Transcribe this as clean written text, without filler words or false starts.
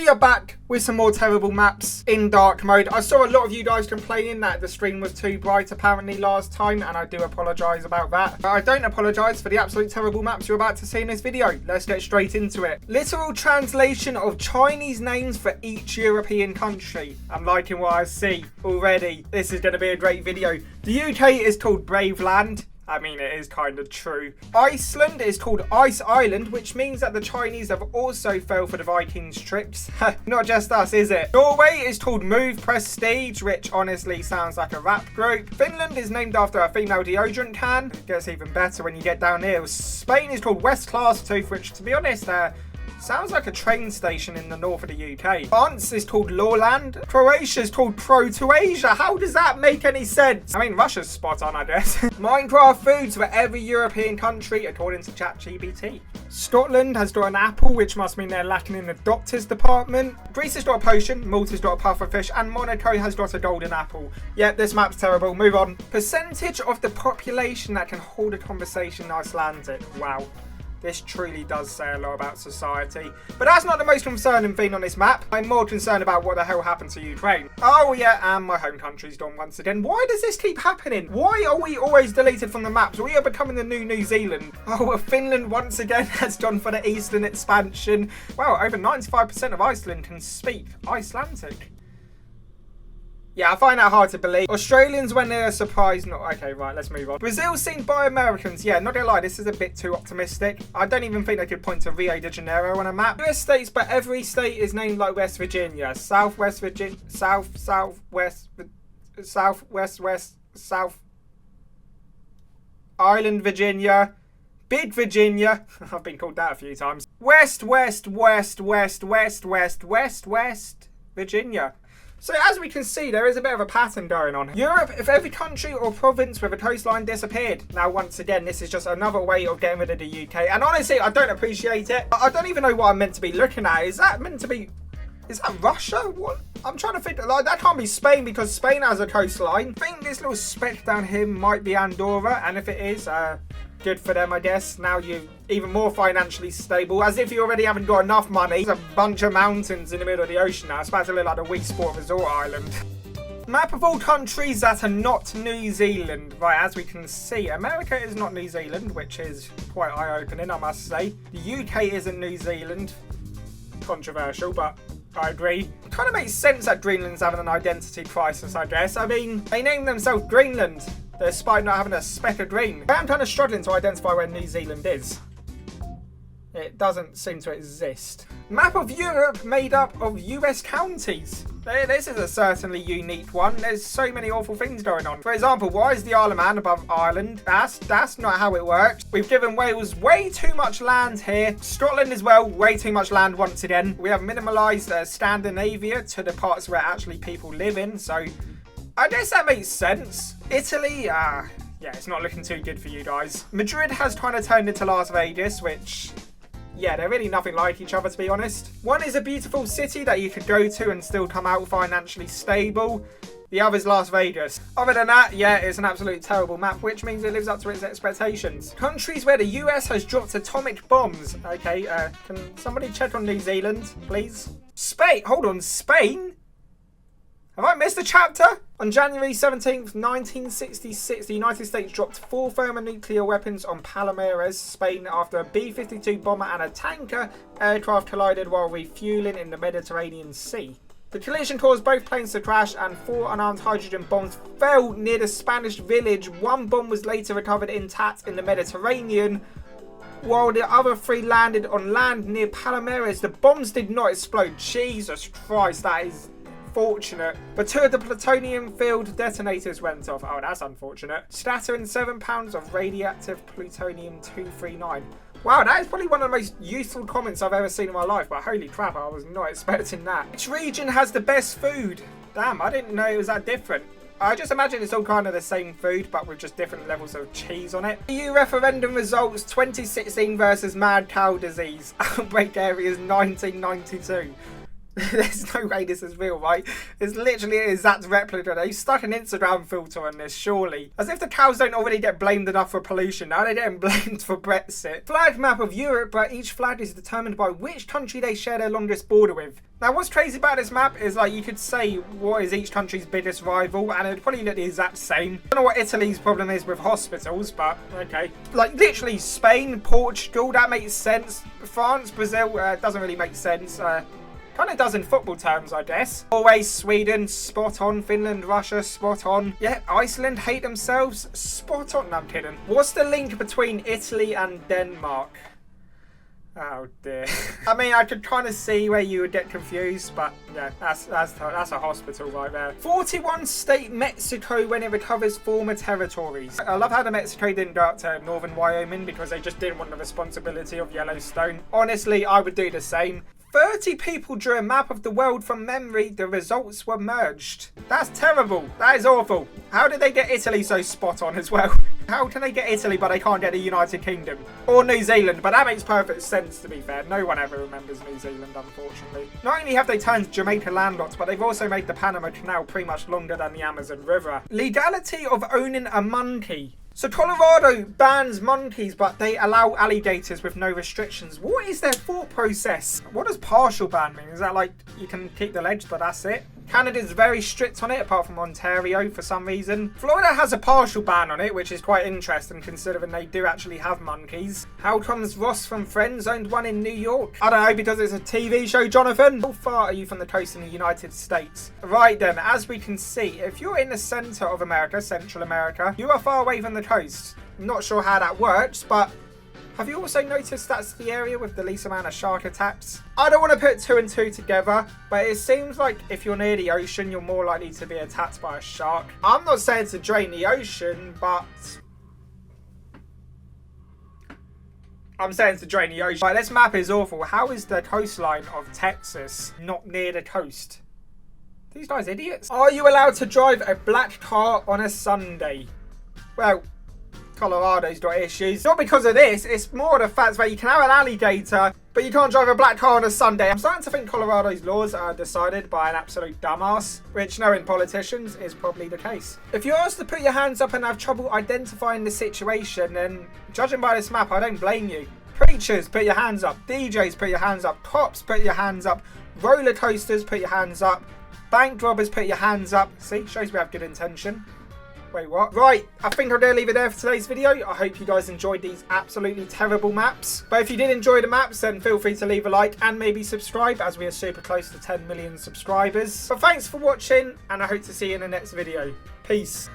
we are back with some more terrible maps in dark mode. I saw a lot of you guys complaining that the screen was too bright apparently last time, and I do apologise about that. But I don't apologise for the absolute terrible maps you're about to see in this video. Let's get straight into it. Literal translation of Chinese names for each European country. I'm liking what I see already. This is going to be a great video. The UK is called Brave Land. I mean, it is kind of true. Iceland is called Ice Island, which means that the Chinese have also fell for the Vikings tricks. Not just us, is it? Norway is called Move Prestige, which honestly sounds like a rap group. Finland is named after a female deodorant can. It gets even better when you get down here. Spain is called West Class Tooth, which, to be honest, sounds like a train station in the north of the UK. France is called Lawland. Croatia is called Proto-Asia. How does that make any sense? I mean, Russia's spot on, I guess. Minecraft foods for every European country, according to ChatGPT. Scotland has got an apple, which must mean they're lacking in the doctor's department. Greece has got a potion. Malta's got a pufferfish. And Monaco has got a golden apple. Yeah, this map's terrible. Move on. Percentage of the population that can hold a conversation Icelandic. Wow. This truly does say a lot about society. But that's not the most concerning thing on this map. I'm more concerned about what the hell happened to Ukraine. Oh yeah, and my home country's gone once again. Why does this keep happening? Why are we always deleted from the maps? We are becoming the new New Zealand. Oh, well, Finland once again has gone for the eastern expansion. Well, over 95% of Iceland can speak Icelandic. Yeah, I find that hard to believe. Australians, when they're surprised, not okay, right, let's move on. Brazil seen by Americans. Yeah, not gonna lie, this is a bit too optimistic. I don't even think they could point to Rio de Janeiro on a map. US states, but every state is named like West Virginia. Southwest Virginia, Southwest, South Island, Virginia. Big Virginia. I've been called that a few times. West Virginia. So as we can see, there is a bit of a pattern going on. Europe, if every country or province with a coastline disappeared. Now, once again, this is just another way of getting rid of the UK. And honestly, I don't appreciate it. I don't even know what I'm meant to be looking at. Is that meant to be... Is that Russia? What? I'm trying to think. Like, that can't be Spain because Spain has a coastline. I think this little speck down here might be Andorra. And if it is, good for them, I guess. Now you're even more financially stable, as if you already haven't got enough money. There's a bunch of mountains in the middle of the ocean now. It's about to look like a weak sport resort island. Map of all countries that are not New Zealand. Right, as we can see, America is not New Zealand, which is quite eye-opening, I must say. The UK isn't New Zealand. Controversial, but I agree. It kind of makes sense that Greenland's having an identity crisis, I guess. I mean, they named themselves Greenland, despite not having a speck of green. I am kind of struggling to identify where New Zealand is. It doesn't seem to exist. Map of Europe made up of US counties. This is a certainly unique one. There's so many awful things going on. For example, why is the Isle of Man above Ireland? That's not how it works. We've given Wales way too much land here. Scotland as well, way too much land once again. We have minimalised Scandinavia to the parts where actually people live in. So I guess that makes sense. Italy, yeah, it's not looking too good for you guys. Madrid has kind of turned into Las Vegas, which... yeah, they're really nothing like each other, to be honest. One is a beautiful city that you could go to and still come out financially stable. The other is Las Vegas. Other than that, yeah, it's an absolute terrible map, which means it lives up to its expectations. Countries where the US has dropped atomic bombs. Okay, can somebody check on New Zealand, please? Spain? Hold on, Spain? Have I missed a chapter? On January 17th, 1966, the United States dropped 4 thermonuclear weapons on Palomares, Spain, after a B-52 bomber and a tanker aircraft collided while refueling in the Mediterranean Sea. The collision caused both planes to crash, and 4 unarmed hydrogen bombs fell near the Spanish village. 1 bomb was later recovered intact in the Mediterranean, while the other 3 landed on land near Palomares. The bombs did not explode. Jesus Christ, that is... fortunate. But 2 of the plutonium-filled detonators went off. Oh, that's unfortunate. Scattering 7 pounds of radioactive plutonium-239. Wow, that is probably one of the most useful comments I've ever seen in my life, but holy crap, I was not expecting that. Which region has the best food? Damn, I didn't know it was that different. I just imagine it's all kind of the same food, but with just different levels of cheese on it. EU referendum results 2016 versus mad cow disease. Outbreak areas 1992. There's no way this is real, right? It's literally an exact replica. They stuck an Instagram filter on this, surely. As if the cows don't already get blamed enough for pollution. Now they're getting blamed for Brexit. Flag map of Europe, but each flag is determined by which country they share their longest border with. Now, what's crazy about this map is, like, you could say what is each country's biggest rival, and it'd probably look the exact same. I don't know what Italy's problem is with hospitals, but okay. Like, literally, Spain, Portugal, that makes sense. France, Brazil, doesn't really make sense. Kind of does in football terms, I guess. Always Sweden, spot on. Finland, Russia, spot on. Yeah, Iceland hate themselves, spot on. No, I'm kidding. What's the link between Italy and Denmark? Oh dear. I mean, I could kind of see where you would get confused, but yeah, that's a hospital right there. 41 state Mexico when it recovers former territories. I love how the Mexico didn't go up to northern Wyoming because they just didn't want the responsibility of Yellowstone. Honestly, I would do the same. 30 people drew a map of the world from memory. The results were merged. That's terrible. That is awful. How did they get Italy so spot on as well? How can they get Italy but they can't get the United Kingdom? Or New Zealand, but that makes perfect sense to be fair. No one ever remembers New Zealand, unfortunately. Not only have they turned Jamaica landlocked, but they've also made the Panama Canal pretty much longer than the Amazon River. Legality of owning a monkey. So Colorado bans monkeys, but they allow alligators with no restrictions. What is their thought process? What does partial ban mean? Is that like you can keep the legs, but that's it? Canada's very strict on it, apart from Ontario for some reason. Florida has a partial ban on it, which is quite interesting considering they do actually have monkeys. How comes Ross from Friends owned one in New York? I don't know, because it's a TV show, Jonathan. How far are you from the coast in the United States? Right then, as we can see, if you're in the center of America, Central America, you are far away from the coast. I'm not sure how that works, but have you also noticed that's the area with the least amount of shark attacks? I don't want to put 2 and 2 together, but it seems like if you're near the ocean, you're more likely to be attacked by a shark. I'm not saying to drain the ocean, but I'm saying to drain the ocean. Right, this map is awful. How is the coastline of Texas not near the coast? These guys idiots. Are you allowed to drive a black car on a Sunday? Well, Colorado's got issues. Not because of this, it's more the fact that you can have an alligator, but you can't drive a black car on a Sunday. I'm starting to think Colorado's laws are decided by an absolute dumbass, which knowing politicians is probably the case. If you're asked to put your hands up and have trouble identifying the situation, then judging by this map, I don't blame you. Preachers, put your hands up. DJs, put your hands up. Cops, put your hands up. Roller coasters, put your hands up. Bank robbers, put your hands up. See, shows we have good intention. Wait, what? Right, I think I'm going to leave it there for today's video. I hope you guys enjoyed these absolutely terrible maps. But if you did enjoy the maps, then feel free to leave a like and maybe subscribe, as we are super close to 10 million subscribers. But thanks for watching, and I hope to see you in the next video. Peace.